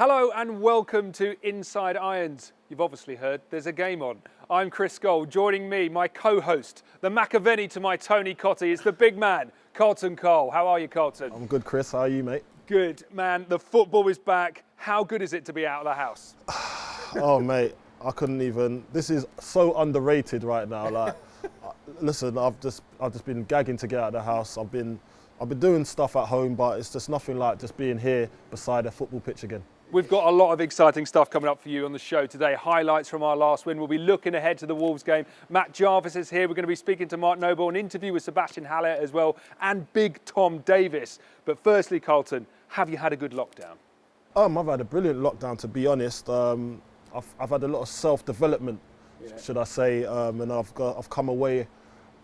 Hello and welcome to Inside Irons. You've obviously heard there's a game on. I'm Chris Gold. Joining me, my co-host, the Machiavelli to my Tony Cottee, is the big man, Carlton Cole. How are you, Carlton? I'm good, Chris. How are you, mate? Good, man. The football is back. How good is it to be out of the house? Oh, mate, I couldn't even. This is so underrated right now. Like, listen, I've just been gagging to get out of the house. I've been doing stuff at home, but it's just nothing like just being here beside a football pitch again. We've got a lot of exciting stuff coming up for you on the show today. Highlights from our last win. We'll be looking ahead to the Wolves game. Matt Jarvis is here. We're going to be speaking to Mark Noble, an interview with Sebastian Haller as well, and Big Tom Davis. But firstly, Carlton, have you had a good lockdown? I've had a brilliant lockdown, to be honest. I've had a lot of self-development, should I say, and I've come away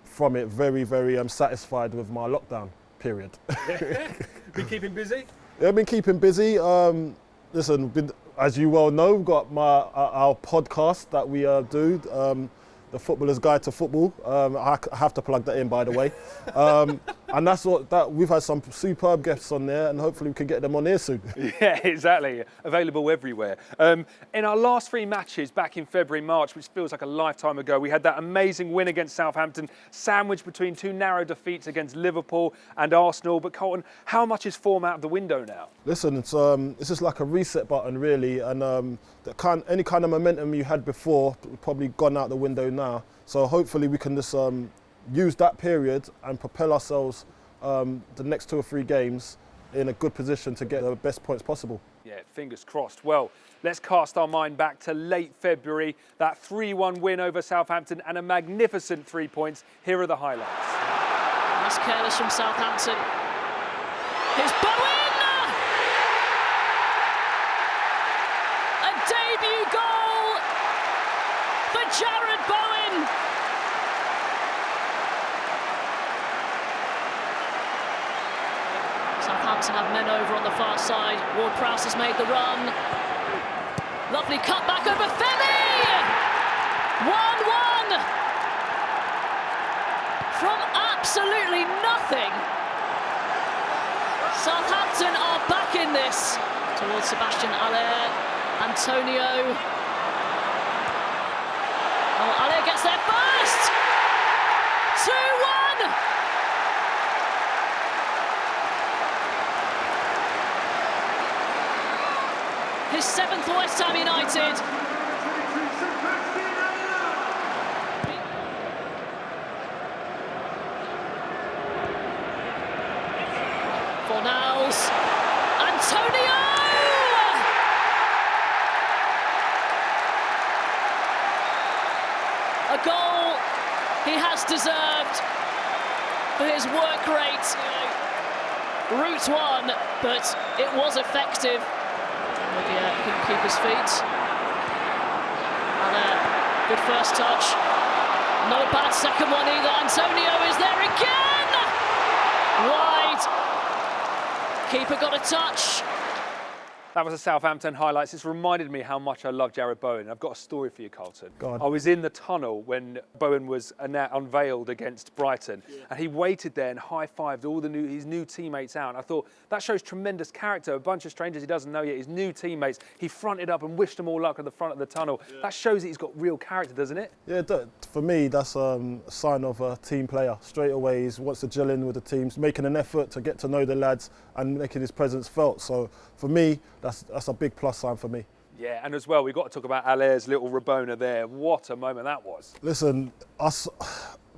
from it very, very satisfied with my lockdown period. Been keeping busy? Yeah, I've been keeping busy. Listen, as you well know, we've got our podcast that we do, The Footballer's Guide to Football. I have to plug that in, by the way. And we've had some superb guests on there, and hopefully we can get them on here soon. Yeah, exactly. Available everywhere. In our last three matches back in February, March, which feels like a lifetime ago, we had that amazing win against Southampton, sandwiched between two narrow defeats against Liverpool and Arsenal. But Carlton, how much is form out of the window now? Listen, it's just like a reset button, really, and any kind of momentum you had before probably gone out the window now. So hopefully we can just use that period and propel ourselves the next 2 or 3 games in a good position to get the best points possible. Yeah, fingers crossed. Well, let's cast our mind back to late February, that 3-1 win over Southampton and a magnificent 3 points. Here are the highlights. That's careless from Southampton. Here's Bowen! A debut goal for Jarrod Bowen! Southampton have men over on the far side. Ward-Prowse has made the run. Lovely cut back over Femi! 1-1! From absolutely nothing. Southampton are back in this. Towards Sebastian Haller. Antonio. Oh, Haller gets there first! 2-1! His 7th for West Ham United. Fornals. Antonio! A goal he has deserved for his work rate. Route 1, but it was effective. Couldn't keep his feet. And good first touch. Not a bad second one either. Antonio is there again! Wide. Keeper got a touch. That was a Southampton highlights. It's reminded me how much I love Jarrod Bowen. I've got a story for you, Carlton. Go on. I was in the tunnel when Bowen was unveiled against Brighton, and he waited there and high-fived all his new teammates out. And I thought, that shows tremendous character. A bunch of strangers he doesn't know yet, his new teammates. He fronted up and wished them all luck at the front of the tunnel. Yeah. That shows that he's got real character, doesn't it? Yeah, for me, that's a sign of a team player. Straight away, he wants to gel in with the teams, making an effort to get to know the lads and making his presence felt. So for me, that's a big plus sign for me. Yeah, and as well, we've got to talk about Haller's little Rabona there. What a moment that was. Listen,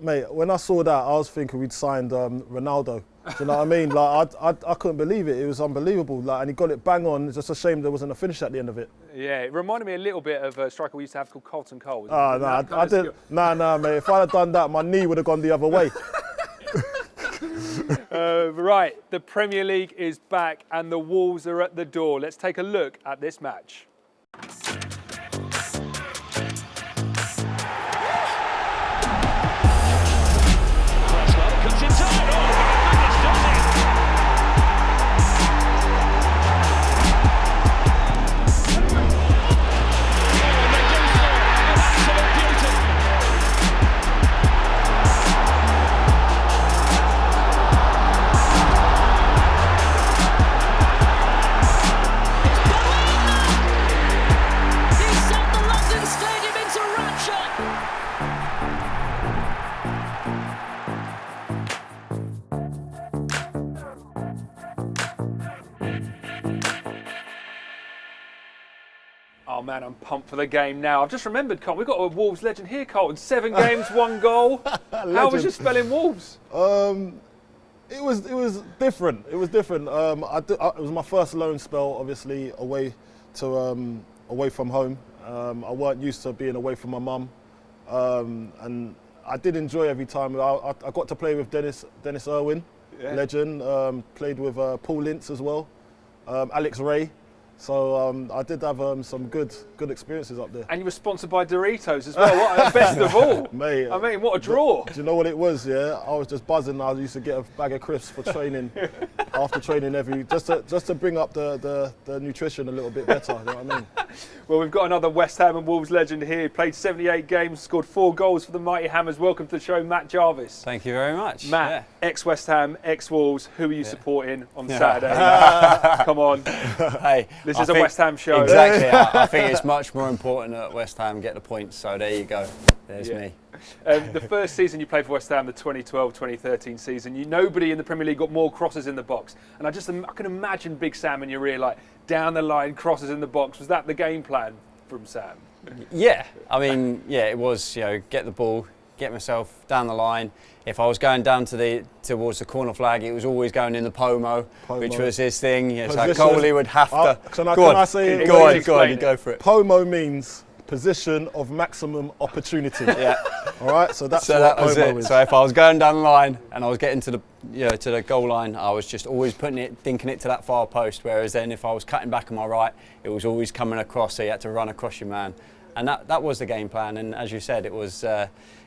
mate, when I saw that, I was thinking we'd signed Ronaldo. Do you know what I mean? Like, I couldn't believe it. It was unbelievable. Like, and he got it bang on. It's just a shame there wasn't a finish at the end of it. Yeah, it reminded me a little bit of a striker we used to have called Carlton Cole. No, I didn't. No, mate. If I'd have done that, my knee would have gone the other way. Right, the Premier League is back and the Wolves are at the door. Let's take a look at this match. Oh man, I'm pumped for the game now. I've just remembered, Carlton, we've got a Wolves legend here, Carlton. 7 games, 1 goal. How was your spell in Wolves? It was different. It was different. It was my first loan spell, obviously, away from home. I weren't used to being away from my mum, and I did enjoy every time. I got to play with Dennis Irwin, legend. Played with Paul Ince as well, Alex Ray. So I did have some good experiences up there. And you were sponsored by Doritos as well. What, best of all, mate. I mean, what a draw! Do you know what it was? Yeah, I was just buzzing. I used to get a bag of crisps for training, after training just to bring up the nutrition a little bit better. You know what I mean? Well, we've got another West Ham and Wolves legend here. He played 78 games, scored 4 goals for the Mighty Hammers. Welcome to the show, Matt Jarvis. Thank you very much. Matt, ex-West Ham, ex-Wolves. Who are you supporting on Saturday? Come on. Hey, This is a West Ham show. Exactly. I think it's much more important that West Ham get the points. So there you go. There's me. The first season you played for West Ham, the 2012-2013 season, nobody in the Premier League got more crosses in the box. And I can imagine Big Sam in your ear, like down the line, crosses in the box. Was that the game plan from Sam? Yeah. I mean, yeah, it was. Get the ball, get myself down the line. If I was going down towards the corner flag, it was always going in the pomo. Which was his thing. So Coley would have to. Can I say? Go on, you go for it. Pomo means position of maximum opportunity. Yeah. All right. So that was it. Is. So if I was going down the line and I was getting to the goal line, I was just always dinking it to that far post. Whereas then if I was cutting back on my right, it was always coming across. So you had to run across your man, and that was the game plan. And as you said, it was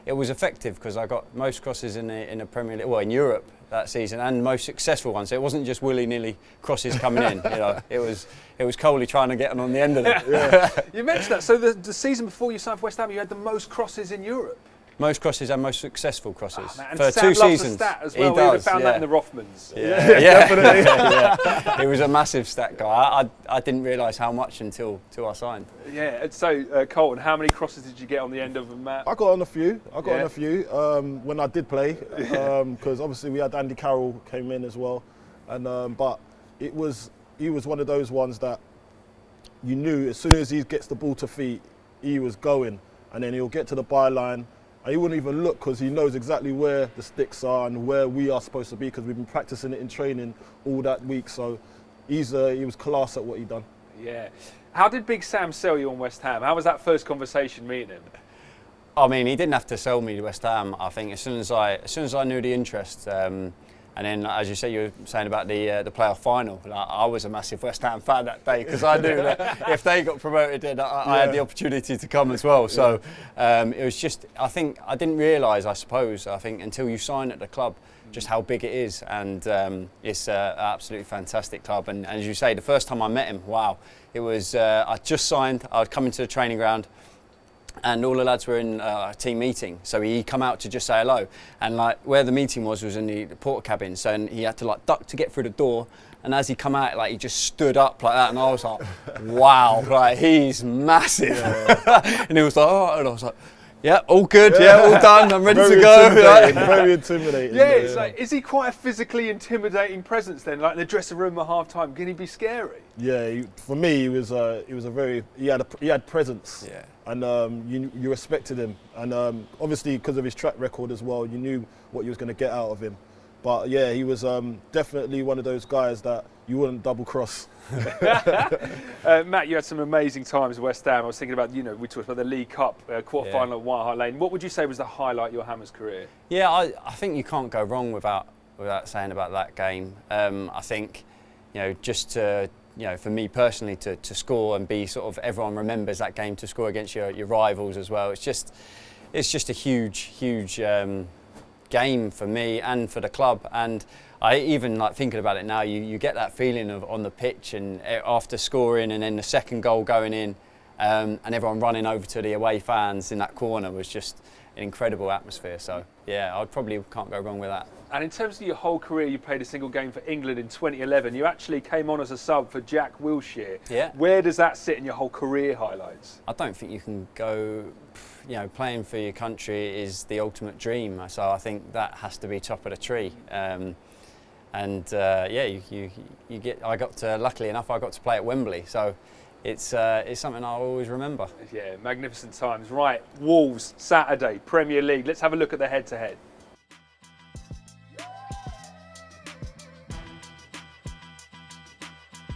effective because I got most crosses in the Premier League, well, in Europe that season, and most successful ones. So it wasn't just willy-nilly crosses coming in. It was Coley trying to get on the end of it. Yeah. You mentioned that. So the season before you signed for West Ham, you had the most crosses in Europe. Most crosses and most successful crosses and for Sam 2 loves seasons. A stat as well. He does, we found that in the Rothmans. Yeah, definitely. Yeah. He was a massive stat guy. I didn't realise how much until I signed. Yeah. And so, Carlton, how many crosses did you get on the end of them, Matt? I got on a few. When I did play, because obviously we had Andy Carroll came in as well, and but he was one of those ones that you knew as soon as he gets the ball to feet, he was going, and then he'll get to the byline. And he wouldn't even look because he knows exactly where the sticks are and where we are supposed to be because we've been practicing it in training all that week. So he was class at what he done. Yeah. How did Big Sam sell you on West Ham? How was that first conversation meeting him? I mean, he didn't have to sell me to West Ham. I think as soon as I knew the interest, and then as you say, you were saying about the playoff final. I was a massive West Ham fan that day because I knew that if they got promoted, then I had the opportunity to come as well. So it was just, I think I didn't realise. I think until you sign at the club, just how big it is, and it's an absolutely fantastic club. And as you say, the first time I met him, wow, it was. I just signed. I'd come into the training ground. And all the lads were in a team meeting, so he come out to just say hello. And like where the meeting was in the porter cabin, so and he had to like duck to get through the door. And as he come out, like he just stood up like that, and I was like, "Wow, like he's massive." Yeah. And he was like, "Oh," and I was like, "Yeah, all good, yeah, all done. I'm ready to go." Very intimidating. Yeah, it's like, is he quite a physically intimidating presence then? Like in the dressing room at half time, can he be scary? Yeah, for me, he had presence. Yeah. And you respected him, and obviously because of his track record as well, you knew what you was going to get out of him. But yeah, he was definitely one of those guys that you wouldn't double cross. Matt, you had some amazing times at West Ham. I was thinking about, we talked about the League Cup quarter final at White Hart Lane. What would you say was the highlight of your Hammers career? Yeah, I think you can't go wrong without saying about that game. I think, just to. For me personally, to score and be sort of everyone remembers that game, to score against your rivals as well. It's just a huge game for me and for the club. And I even like thinking about it now. You get that feeling of on the pitch and after scoring and then the second goal going in, and everyone running over to the away fans in that corner was just an incredible atmosphere. So yeah, I probably can't go wrong with that. And in terms of your whole career, you played a single game for England in 2011. You actually came on as a sub for Jack Wilshere. Yeah. Where does that sit in your whole career highlights? I don't think you can go, playing for your country is the ultimate dream. So I think that has to be top of the tree. Luckily enough, I got to play at Wembley. So it's something I'll always remember. Yeah, magnificent times. Right, Wolves, Saturday, Premier League. Let's have a look at the head-to-head.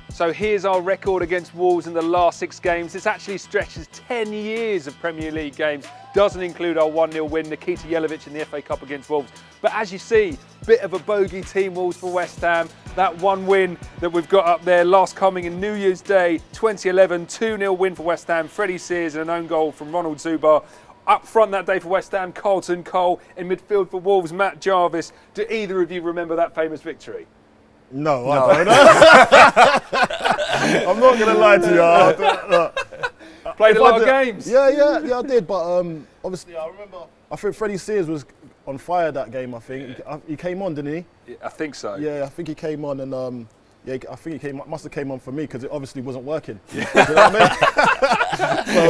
So here's our record against Wolves in the last 6 games. This actually stretches 10 years of Premier League games. Doesn't include our 1-0 win, Nikita Jelavic in the FA Cup against Wolves. But as you see, bit of a bogey team, Wolves, for West Ham. That one win that we've got up there, last coming in New Year's Day 2011, 2-0 win for West Ham. Freddie Sears and an own goal from Ronald Zubar. Up front that day for West Ham, Carlton, Cole. In midfield for Wolves, Matt Jarvis. Do either of you remember that famous victory? No, I don't. I'm not going to lie to you. Played a lot of games. Yeah, I did. But obviously, I remember. I think Freddie Sears was on fire that game. I think he came on, didn't he? Yeah, I think so. Yeah, I think he came on, and I think he must have came on for me because it obviously wasn't working. You know what I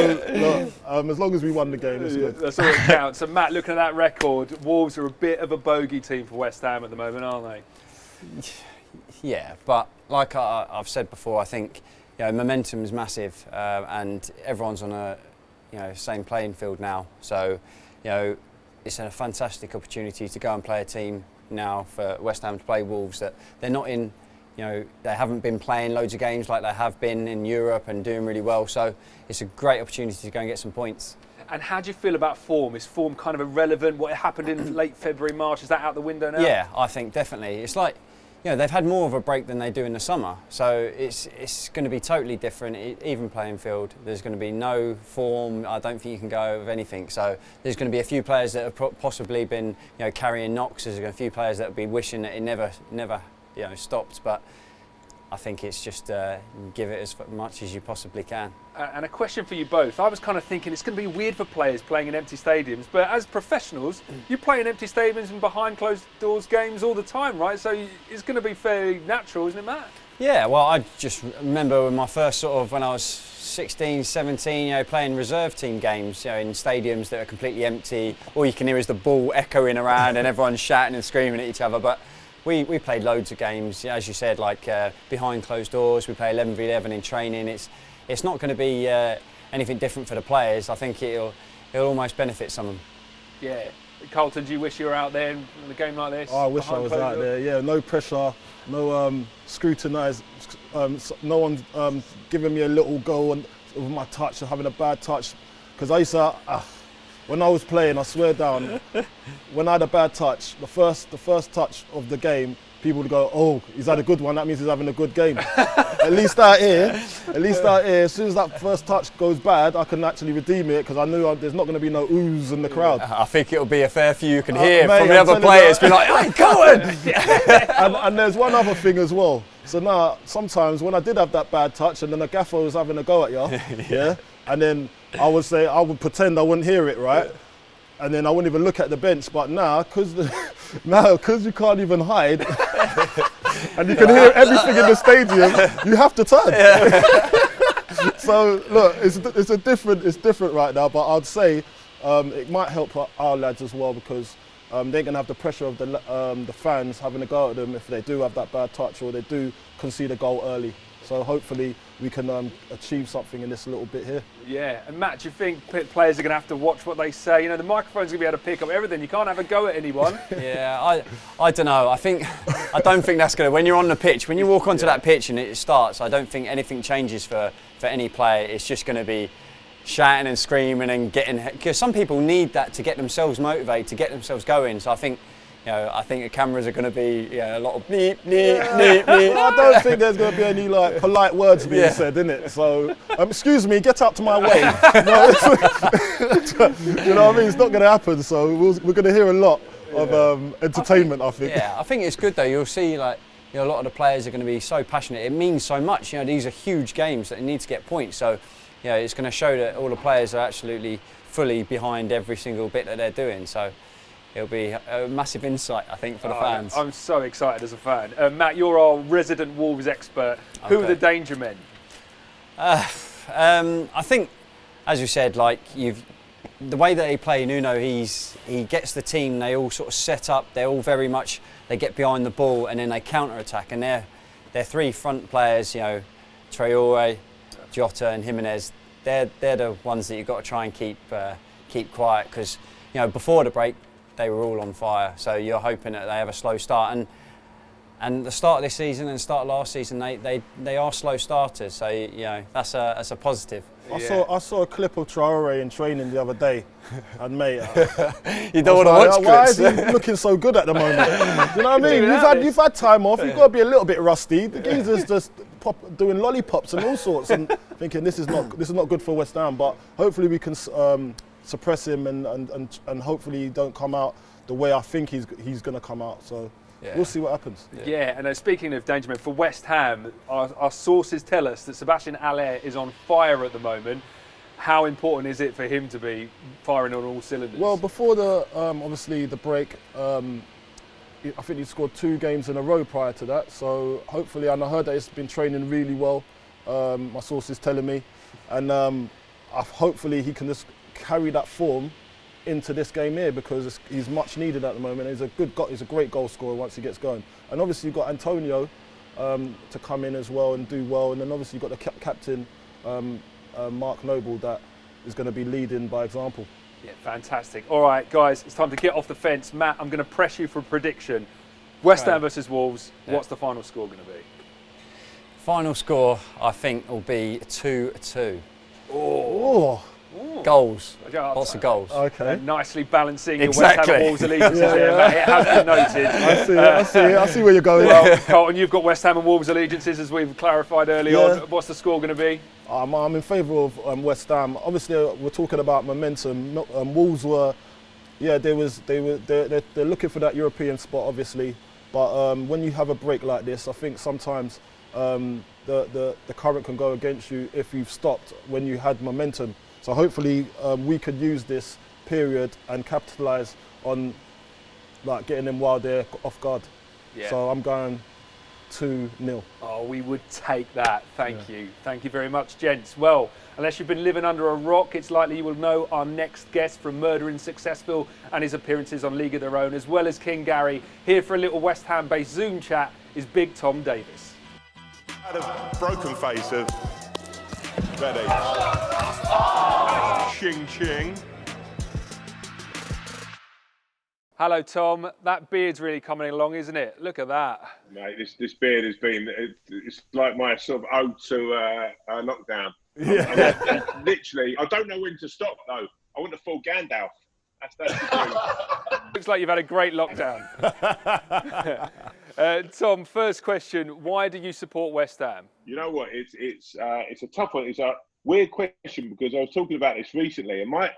mean? So as long as we won the game, it's good. That's all that counts. So Matt, looking at that record, Wolves are a bit of a bogey team for West Ham at the moment, aren't they? Yeah, but like I've said before, I think momentum is massive, and everyone's on a same playing field now. So it's a fantastic opportunity to go and play a team now for West Ham to play Wolves that they're not in. They haven't been playing loads of games like they have been in Europe and doing really well. So it's a great opportunity to go and get some points. And how do you feel about form? Is form kind of irrelevant? What happened in late February, March, is that out the window now? Yeah, I think definitely. It's like, they've had more of a break than they do in the summer. So it's going to be totally different, even playing field. There's going to be no form. I don't think you can go with anything. So there's going to be a few players that have possibly been carrying knocks. There's going to be a few players that will be wishing that it never stopped. But I think it's just give it as much as you possibly can. And a question for you both. I was kind of thinking it's going to be weird for players playing in empty stadiums, but as professionals, you play in empty stadiums and behind closed doors games all the time, right? So it's going to be fairly natural, isn't it, Matt? Yeah, well, I just remember when my first when I was 16, 17, playing reserve team games, in stadiums that are completely empty. All you can hear is the ball echoing around and everyone's shouting and screaming at each other. But we played loads of games, as you said, like behind closed doors. We play 11v11 in training. It's not going to be anything different for the players. I think it'll almost benefit some of them. Yeah. Carlton, do you wish you were out there in a game like this? Oh, I wish I was out there. Yeah, no pressure, no scrutinised, no one giving me a little go with my touch or having a bad touch. Because I used to, when I was playing, I swear down, when I had a bad touch, the first touch of the game, people would go, "Oh, he's had a good one. That means he's having a good game." At least out here, as soon as that first touch goes bad, I can actually redeem it because I knew there's not going to be no oohs in the crowd. I think it'll be a fair few you can hear from the other players being like, "Hey, go on!" And there's one other thing as well. So now, sometimes when I did have that bad touch and then the gaffer was having a go at you, yeah, and then I would pretend I wouldn't hear it, right? And then I wouldn't even look at the bench. But now, because you can't even hide, and you can hear everything in the stadium, you have to turn. Yeah. So look, it's different right now. But I'd say it might help our lads as well because they're gonna have the pressure of the fans having a go at them if they do have that bad touch or they do concede a goal early. So hopefully we can achieve something in this little bit here. Yeah, and Matt, do you think players are going to have to watch what they say? The microphone's going to be able to pick up everything. You can't have a go at anyone. Yeah, I don't know. I don't think that's going to. When you're on the pitch, when you walk onto that pitch and it starts, I don't think anything changes for any player. It's just going to be shouting and screaming and getting. Because some people need that to get themselves motivated, to get themselves going. So I think the cameras are going to be a lot of neep. I don't think there's going to be any polite words being said, innit? So, excuse me, get out to my way. You know what I mean? It's not going to happen. So we're going to hear a lot of entertainment, I think. Yeah, I think it's good though. You'll see a lot of the players are going to be so passionate. It means so much. These are huge games that need to get points. So, it's going to show that all the players are absolutely fully behind every single bit that they're doing. So. It'll be a massive insight, I think, for the fans. I'm so excited as a fan. Matt, you're our resident Wolves expert. Okay. Who are the danger men? I think, as you said, the way that they play, Nuno, he gets the team. They all sort of set up. They're all very much. They get behind the ball and then they counter attack. And they're three front players. Traore, Jota and Jimenez, they're the ones that you've got to try and keep quiet, because before the break they were all on fire. So you're hoping that they have a slow start, and the start of this season and the start of last season, they are slow starters. So that's a positive. I saw a clip of Traore in training the other day, and mate, you don't want to watch why is clips. he looking so good at the moment? Do you know what I mean? You've had time off. You've got to be a little bit rusty. The geezer's just doing lollipops and all sorts, and thinking this is not good for West Ham. But hopefully we can suppress him, and hopefully he don't come out the way I think he's going to come out. So. Yeah. We'll see what happens. Yeah, and speaking of danger men, for West Ham, our sources tell us that Sebastian Haller is on fire at the moment. How important is it for him to be firing on all cylinders? Well, before the obviously the break, I think he scored 2 games in a row prior to that. So hopefully, and I heard that he's been training really well. My sources telling me, and hopefully he can just carry that form into this game here, because he's much needed at the moment. He's a great goal scorer once he gets going. And obviously you've got Antonio to come in as well and do well. And then obviously you've got the captain, Mark Noble, that is going to be leading by example. Yeah, fantastic. All right, guys, it's time to get off the fence. Matt, I'm going to press you for a prediction. West Ham versus Wolves, what's the final score going to be? Final score, I think, will be 2-2. Oh. Goals. Lots of goals. Okay. Nicely balancing exactly. your West Ham and Wolves allegiances here, Matt. It has been noted. I see where you're going. Well, Carlton, you've got West Ham and Wolves allegiances, as we've clarified early on. What's the score going to be? I'm in favour of West Ham. Obviously, we're talking about momentum. Wolves were, they're looking for that European spot, obviously. But when you have a break like this, I think sometimes the current can go against you if you've stopped when you had momentum. So hopefully we could use this period and capitalise on getting them while they're off guard. Yeah. So I'm going 2-0. Oh, we would take that. Thank you. Thank you very much, gents. Well, unless you've been living under a rock, it's likely you will know our next guest from Murder in Successful and his appearances on League of Their Own, as well as King Gary. Here for a little West Ham-based Zoom chat is Big Tom Davis. Had a broken face of ready. Ching ching. Hello, Tom. That beard's really coming along, isn't it? Look at that. Mate, this beard has been, it's like my sort of ode to lockdown. Yeah. Literally, I don't know when to stop though. I want to full Gandalf. That's the thing. Looks like you've had a great lockdown. Tom, first question, why do you support West Ham? You know what, it's a tough one. It's a weird question because I was talking about this recently, and my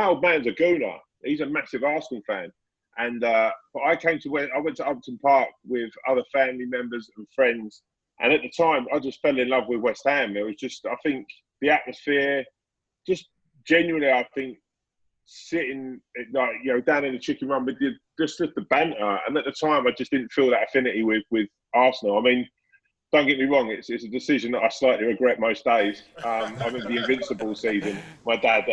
old man's a Gooner. He's a massive Arsenal fan. And I went to Upton Park with other family members and friends, and at the time I just fell in love with West Ham. It was just, I think, the atmosphere, just genuinely, I think, sitting down in the chicken run with just the banter, and at the time I just didn't feel that affinity with Arsenal. I mean, don't get me wrong, it's a decision that I slightly regret most days. I remember the Invincible season. My dad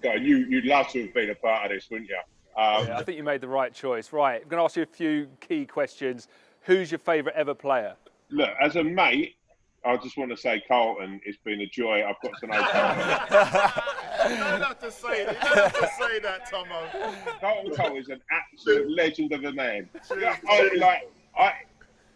going, you'd love to have been a part of this, wouldn't you? I think you made the right choice. Right, I'm going to ask you a few key questions. Who's your favourite ever player? Look, as a mate, I just want to say Carlton. It's been a joy. I've got to know Carlton. You don't have to say that, Tomo. Carlton Cole is an absolute legend of a man.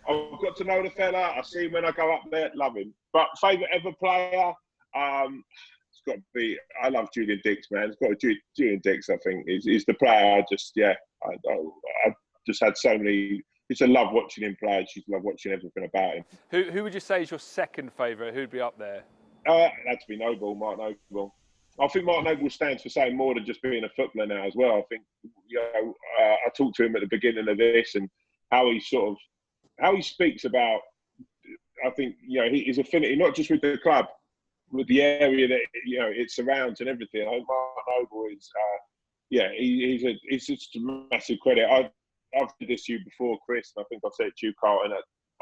I've got to know the fella. I see him when I go up there. Love him. But favourite ever player? It's got to be. I love Julian Dix, man. It's got to be Julian Dix. I think is the player. I just had so many. Just love watching him play. I just love watching everything about him. Who would you say is your second favourite? Who'd be up there? That'd be Noble, Mark Noble. I think Mark Noble stands for saying more than just being a footballer now as well. I think I talked to him at the beginning of this and how he speaks about. I think his affinity not just with the club, with the area that it surrounds and everything. I think Mark Noble is, he's just a massive credit. I've said this to you before, Chris, and I think I've said it to you, Carlton.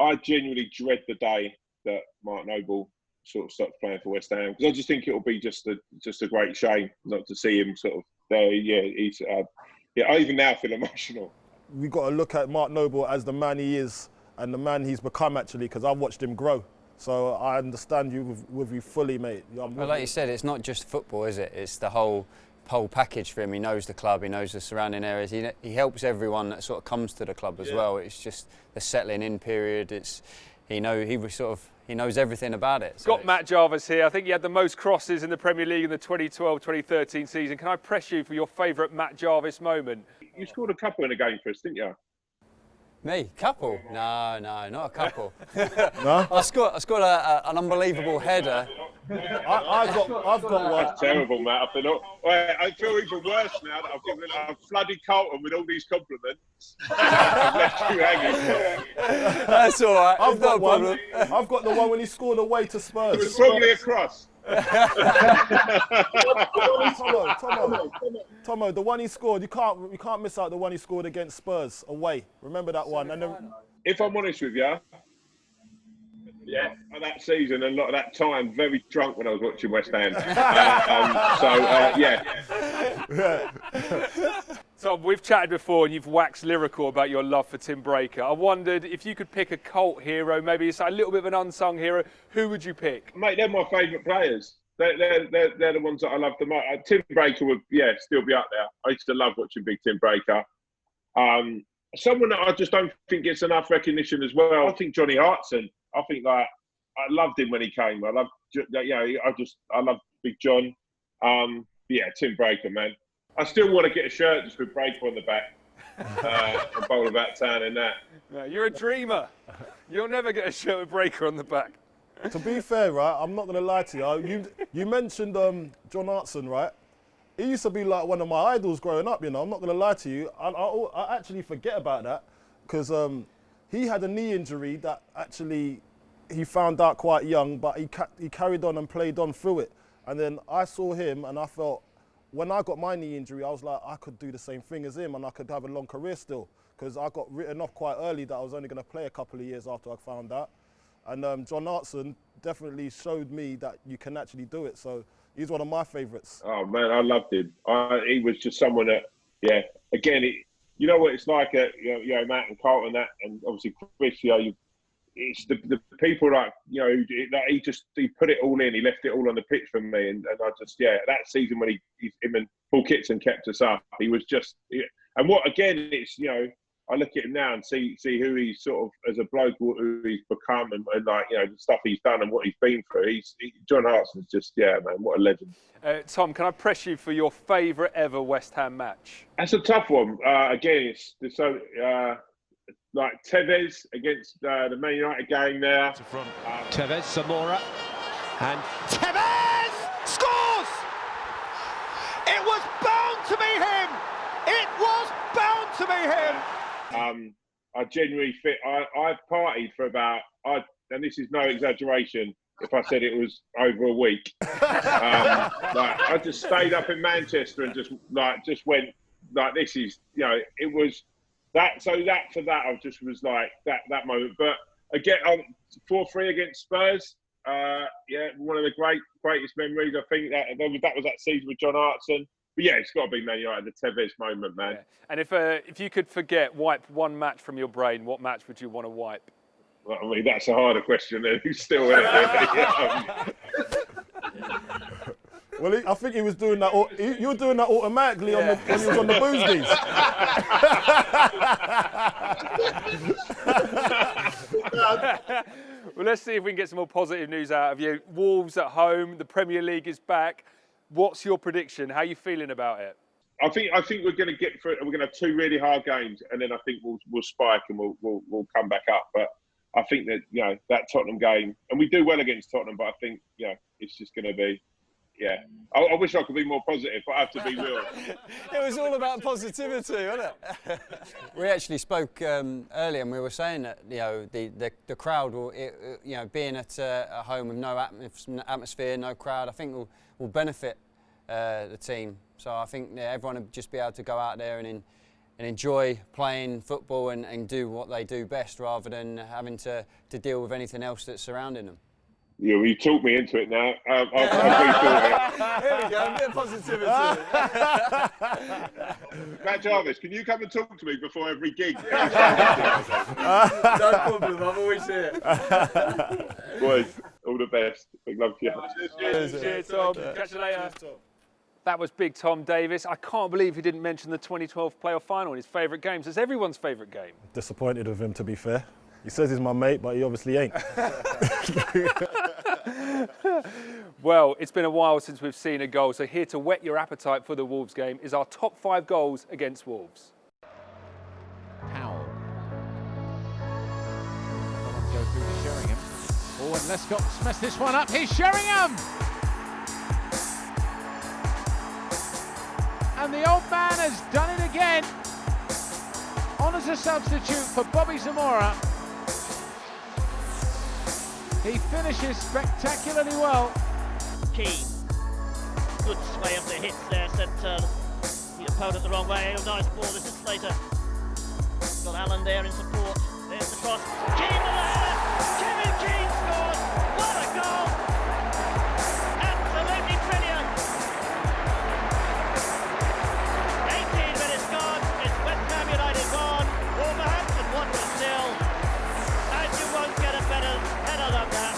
I genuinely dread the day that Mark Noble sort of stops playing for West Ham, because I just think it will be just a great shame not to see him sort of there. I even now feel emotional. We've got to look at Mark Noble as the man he is and the man he's become, actually, because I've watched him grow. So I understand you with you fully, mate. Well, like you said, it's not just football, is it? It's the whole package for him. He knows the club, he knows the surrounding areas. He helps everyone that sort of comes to the club as well. It's just the settling in period. He knows everything about it. So Got Matt Jarvis here. I think he had the most crosses in the Premier League in the 2012-2013 season. Can I press you for your favourite Matt Jarvis moment? You scored a couple in a game for us, didn't you? Me? Couple? No, not a couple. No? I scored an unbelievable header. I've got one. That's terrible, Matt. I feel even worse now that I've flooded Carlton with all these compliments. I've left you hanging. That's all right. I've got one. I've got the one when he scored away to Spurs. It was probably a cross. Tomo, the one he scored, you can't miss out the one he scored against Spurs away. Remember that one? And then, If I'm honest with you, that season and a lot of that time, very drunk when I was watching West Ham. Tom, we've chatted before and you've waxed lyrical about your love for Tim Breaker. I wondered if you could pick a cult hero, maybe it's a little bit of an unsung hero, who would you pick? Mate, they're my favourite players. They're the ones that I love the most. Tim Breaker would, still be up there. I used to love watching big Tim Breaker. Someone that I just don't think gets enough recognition as well. I think Johnny Hartson. I think I loved him when he came. I love Big John. Tim Breaker, man. I still want to get a shirt just with Breaker on the back and bowl about town in that. No, you're a dreamer. You'll never get a shirt with Breaker on the back. to be fair, right, I'm not going to lie to you. You mentioned John Hartson, right? He used to be like one of my idols growing up, you know. I'm not going to lie to you. I actually forget about that because he had a knee injury that actually he found out quite young, but he carried on and played on through it. And then I saw him and I felt, when I got my knee injury, I was like, I could do the same thing as him and I could have a long career still. Because I got written off quite early that I was only going to play a couple of years after I found out. And John Hartson definitely showed me that you can actually do it. So he's one of my favourites. Oh, man, I loved him. He was just someone that, again, you know what it's like at, Matt and Carlton, and obviously Chris, it's the people that he put it all in. He left it all on the pitch for me, and I just that season when him and Paul Kitson kept us up, he was just and what again it's I look at him now and see who he's sort of as a bloke, who he's become, and the stuff he's done and what he's been through. John Hartson's just man, what a legend. Tom, can I press you for your favourite ever West Ham match? That's a tough one. Again, it's so. Like Tevez against the Man United game there. From Tevez, Zamora, and Tevez scores! It was bound to be him! It was bound to be him! I genuinely I partied for about, and this is no exaggeration, if I said it was over a week. I just stayed up in Manchester and just went, this is, it was... I just was like that moment. But again, 4-3 against Spurs. One of the greatest memories. I think that was that season with John Hartson. But it's got to be Man United, the Tevez moment, man. Yeah. And if you could wipe one match from your brain, what match would you want to wipe? Well, I mean, that's a harder question. Who's still in it? Well, I think he was doing that. You were doing that automatically when he was on the booze Well, let's see if we can get some more positive news out of you. Wolves at home. The Premier League is back. What's your prediction? How are you feeling about it? I think we're going to get through. We're going to have 2 really hard games, and then I think we'll spike and we'll come back up. But I think that that Tottenham game, and we do well against Tottenham, but I think it's just going to be. I wish I could be more positive, but I have to be real. It was all about positivity, wasn't it? We actually spoke earlier, and we were saying that the crowd will, being at home with no atmosphere, no crowd, I think will benefit the team. So I think everyone will just be able to go out there and enjoy playing football and do what they do best, rather than having to deal with anything else that's surrounding them. Yeah, well, you talked me into it now. I'll rethought Here we go, a bit of positivity. Matt Jarvis, can you come and talk to me before every gig? No problem, I'm always here. Boys, all the best. Big love to you. Cheers, Tom. Catch you later. That was Big Tom Davis. I can't believe he didn't mention the 2012 playoff final in his favourite games. It's everyone's favourite game. Disappointed with him, to be fair. He says he's my mate, but he obviously ain't. Well, it's been a while since we've seen a goal, so here to whet your appetite for the Wolves game is our top 5 goals against Wolves. Powell. Go through to Sheringham. Oh, and Lescott's messed this one up. Here's Sheringham! And the old man has done it again. On as a substitute for Bobby Zamora. He finishes spectacularly well. Keane. Good sway of the hits there, sent the opponent the wrong way. Oh, nice ball, this is Slater. Got Allen there in support. There's the cross. Keane the header! Kevin Keane scores! What a goal! Absolutely brilliant! 18 minutes gone. It's West Ham United 1, Wolverhampton 1-0. And you won't get a better header than that.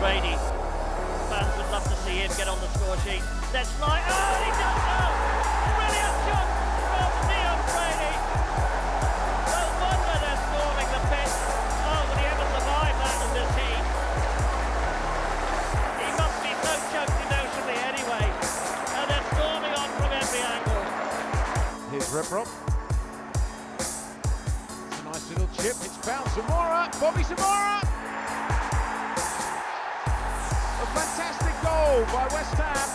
Brady. Fans would love to see him get on the score sheet. Let's fly. Oh, he does so! Brilliant shot from Leon Brady. No wonder they're storming the pitch. Oh, will he ever survive that under heat? He must be so choked emotionally anyway. And they're storming on from every angle. Here's Reprop. It's a nice little chip. It's found Zamora. Bobby Zamora. A fantastic goal by West Ham.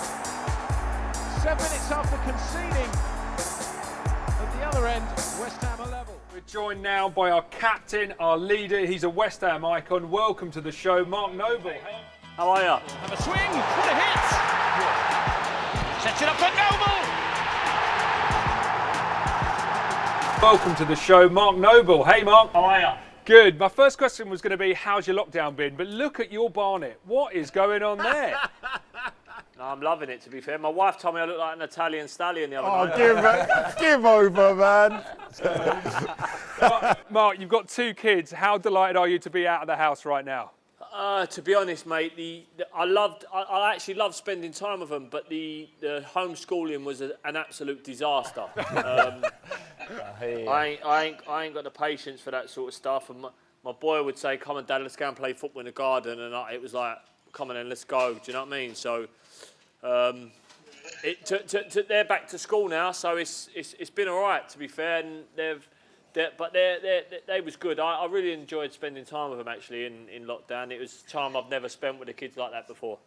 7 minutes after conceding. At the other end, West Ham are level. We're joined now by our captain, our leader. He's a West Ham icon. Welcome to the show, Mark Noble. How are you? Have a swing. What a hit. Sets it up for Noble. Welcome to the show, Mark Noble. Hey, Mark. How are you? Good. My first question was going to be, how's your lockdown been? But look at your barnet. What is going on there? No, I'm loving it, to be fair. My wife told me I look like an Italian stallion the other Oh, night. give over, man. Mark, you've got 2 kids. How delighted are you to be out of the house right now? To be honest, mate, I actually loved spending time with them, but the homeschooling was an absolute disaster. I ain't got the patience for that sort of stuff. And my boy would say, "Come on, Dad, let's go and play football in the garden," and it was like, "Come on, then, let's go." Do you know what I mean? So, they're back to school now, so it's been all right, to be fair. And they was good. I really enjoyed spending time with them actually in lockdown. It was time I've never spent with the kids like that before.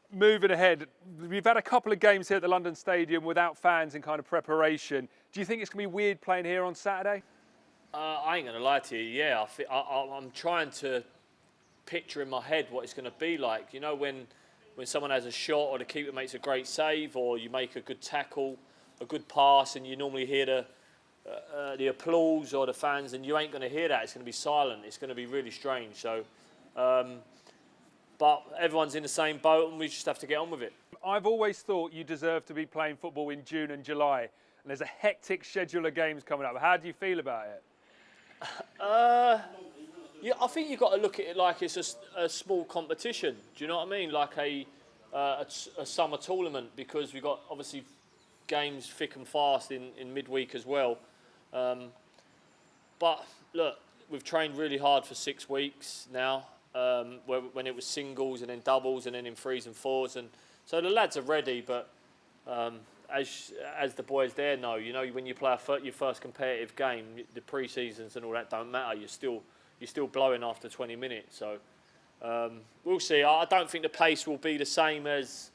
Moving ahead, we've had a couple of games here at the London Stadium without fans in kind of preparation. Do you think it's going to be weird playing here on Saturday? I ain't going to lie to you, yeah. I'm trying to picture in my head what it's going to be like. You know, when someone has a shot or the keeper makes a great save or you make a good tackle, a good pass, and you normally hear the applause or the fans, and you ain't going to hear that. It's going to be silent. It's going to be really strange. So, but everyone's in the same boat, and we just have to get on with it. I've always thought you deserve to be playing football in June and July, and there's a hectic schedule of games coming up. How do you feel about it? Yeah, I think you've got to look at it like it's a small competition. Do you know what I mean? Like a summer tournament, because we've got obviously games thick and fast in midweek as well. But look, we've trained really hard for 6 weeks now, when it was singles and then doubles and then in 3s and 4s, and so the lads are ready. But as the boys there know, you know, when you play your first competitive game, the pre-seasons and all that don't matter. You're still blowing after 20 minutes. So we'll see. I don't think the pace will be the same as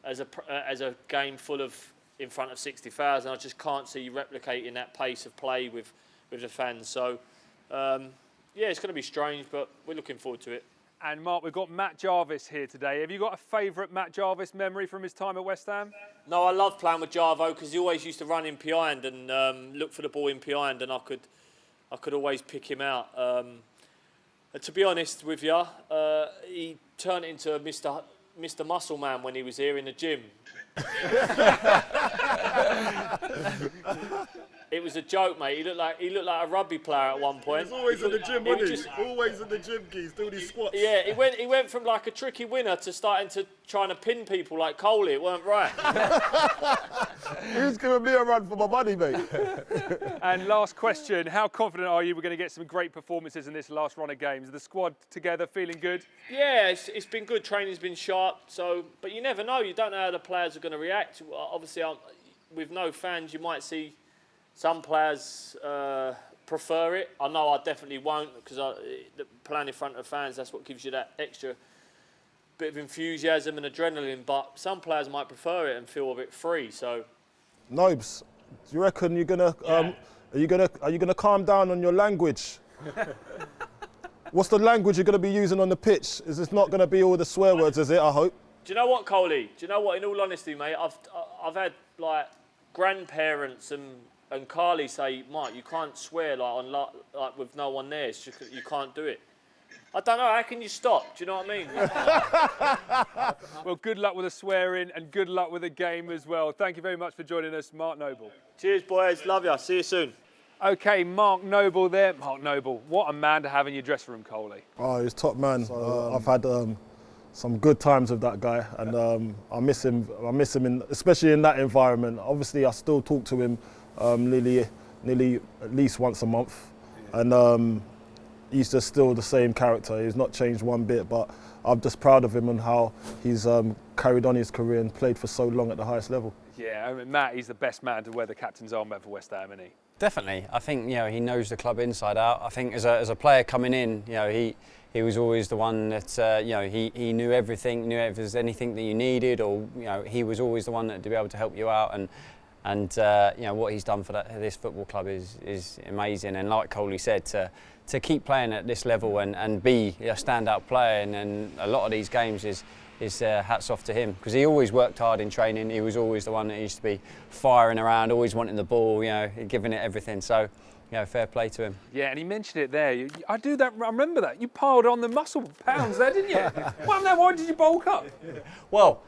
a game full of in front of 60,000. I just can't see you replicating that pace of play with the fans. So, yeah, it's going to be strange, but we're looking forward to it. And Mark, we've got Matt Jarvis here today. Have you got a favourite Matt Jarvis memory from his time at West Ham? No, I love playing with Jarvo because he always used to run in behind and look for the ball in behind, and I could always pick him out. To be honest with you, he turned into Mr. Muscle Man when he was here in the gym. It was a joke, mate. He looked like a rugby player at one point. He's always in the gym, wasn't he? Always in the gym, Keys, doing his squats. Yeah, he went from like a tricky winner to starting to trying to pin people like Coley. It weren't right. Who's giving me a run for my money, mate? And last question, how confident are you we're going to get some great performances in this last run of games? Is the squad together, feeling good? Yeah, it's been good. Training's been sharp. So, but you never know. You don't know how the players are going to react. Obviously, with no fans, you might see some players prefer it. I know I definitely won't because playing in front of fans, that's what gives you that extra bit of enthusiasm and adrenaline. But some players might prefer it and feel a bit free. So, Nobes, do you reckon you're gonna are you gonna calm down on your language? What's the language you're gonna be using on the pitch? Is this not gonna be all the swear words? Is it? I hope. Do you know what, Coley? Do you know what? In all honesty, mate, I've had like grandparents and Carly say, Mark, you can't swear like with no one there. It's just, you can't do it. I don't know. How can you stop? Do you know what I mean? Well, good luck with the swearing and good luck with the game as well. Thank you very much for joining us, Mark Noble. Cheers, boys. Love ya. See you soon. OK, Mark Noble there. Mark Noble, what a man to have in your dressing room, Coley. Oh, he's top man. I've had some good times with that guy, and I miss him. Especially in that environment. Obviously, I still talk to him nearly at least once a month, and he's just still the same character. He's not changed one bit, but I'm just proud of him and how he's carried on his career and played for so long at the highest level. Yeah, I mean, Matt, he's the best man to wear the captain's armband for West Ham, isn't he? Definitely. I think he knows the club inside out. I think as a player coming in, he was always the one that he knew everything, knew if there's anything that you needed, or he was always the one that to be able to help you out. And what he's done for this football club is amazing. And like Coley said, to keep playing at this level and be a standout player, and a lot of these games is hats off to him, because he always worked hard in training. He was always the one that used to be firing around, always wanting the ball, giving it everything. So, fair play to him. Yeah, and he mentioned it there. I do that. I remember that. You piled on the muscle pounds there, didn't you? Why did you bulk up? Well,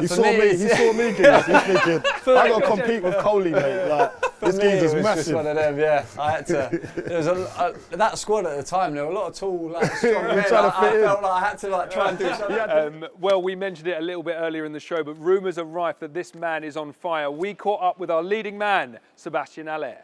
He saw me, He's thinking, I got to compete with Coley, mate. Like, this geezer's was massive. just one of them, yeah. I had to. There was that squad at the time. There were a lot of tall, strong men. I felt like I had to try and do something. Well, we mentioned it a little bit earlier in the show, but rumours are rife that this man is on fire. We caught up with our leading man, Sebastian Haller.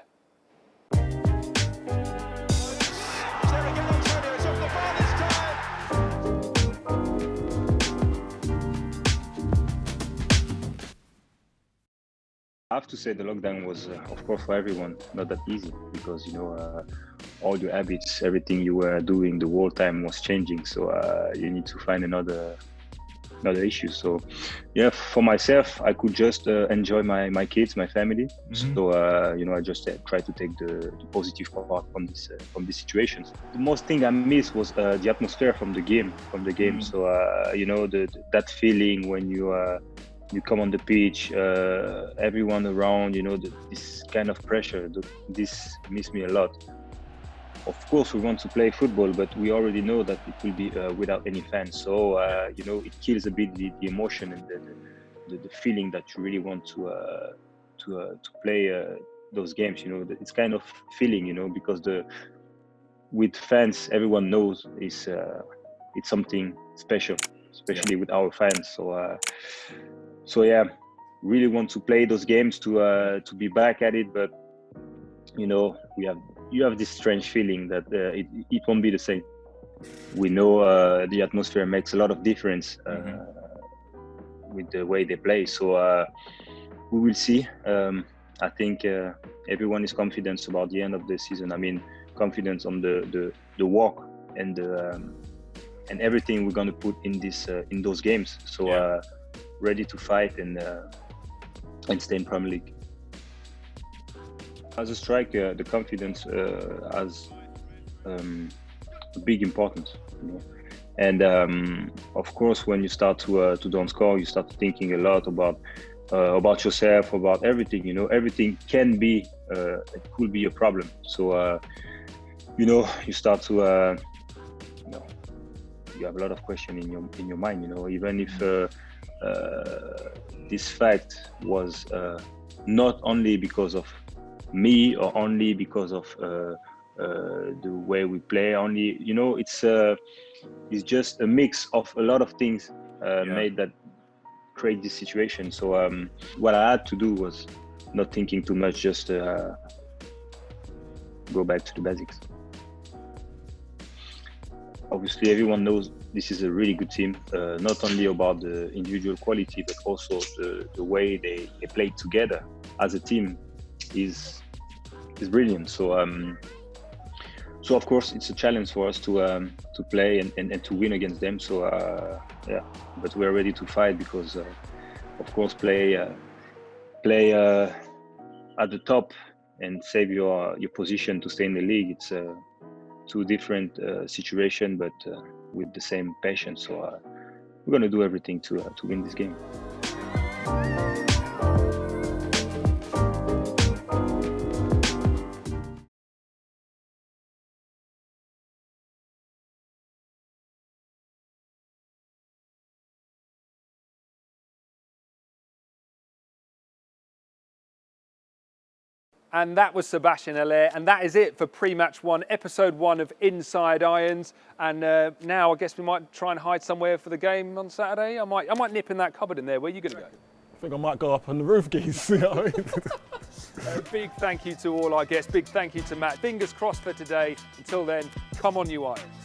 I have to say the lockdown was, of course, for everyone not that easy, because all your habits, everything you were doing the whole time was changing. So you need to find another issue. So yeah, for myself, I could just enjoy my kids, my family. Mm-hmm. So I just try to take the positive part from this situation. The most thing I missed was the atmosphere from the game. Mm-hmm. So that feeling when you come on the pitch, everyone around, this kind of pressure, this missed me a lot. Of course, we want to play football, but we already know that it will be without any fans. So, it kills a bit the emotion and the feeling that you really want to play those games. It's kind of feeling, because with fans, everyone knows it's something special, especially with our fans. So yeah, really want to play those games to be back at it, but you have this strange feeling that it won't be the same. We know the atmosphere makes a lot of difference with the way they play. So we will see. I think everyone is confident about the end of the season. I mean, confidence on the work and everything we're gonna put in those games. So. Yeah. Ready to fight and and stay in Premier League. As a striker, the confidence has a big importance, you know. And of course, when you start to don't score, you start thinking a lot about yourself, about everything. You know, everything can be, it could be a problem. So you know, you start to, you know, you have a lot of questions in your mind. You know, even if this fact was not only because of me or only because of the way we play. Only, you know, it's just a mix of a lot of things made that create this situation. So what I had to do was not thinking too much, just go back to the basics. Obviously, everyone knows this is a really good team, not only about the individual quality, but also the way they play together as a team is brilliant. So of course it's a challenge for us to play and to win against them. So yeah, but we're ready to fight because of course play at the top and save your position to stay in the league. It's two different situations, but with the same passion. So we're going to do everything to win this game. And that was Sebastian Haller, and that is it for pre-match one, episode 1 of Inside Irons. And now I guess we might try and hide somewhere for the game on Saturday. I might nip in that cupboard in there. Where are you going to go? I think I might go up on the roof, geese. You know? A big thank you to all our guests. Big thank you to Matt. Fingers crossed for today. Until then, come on, you Irons.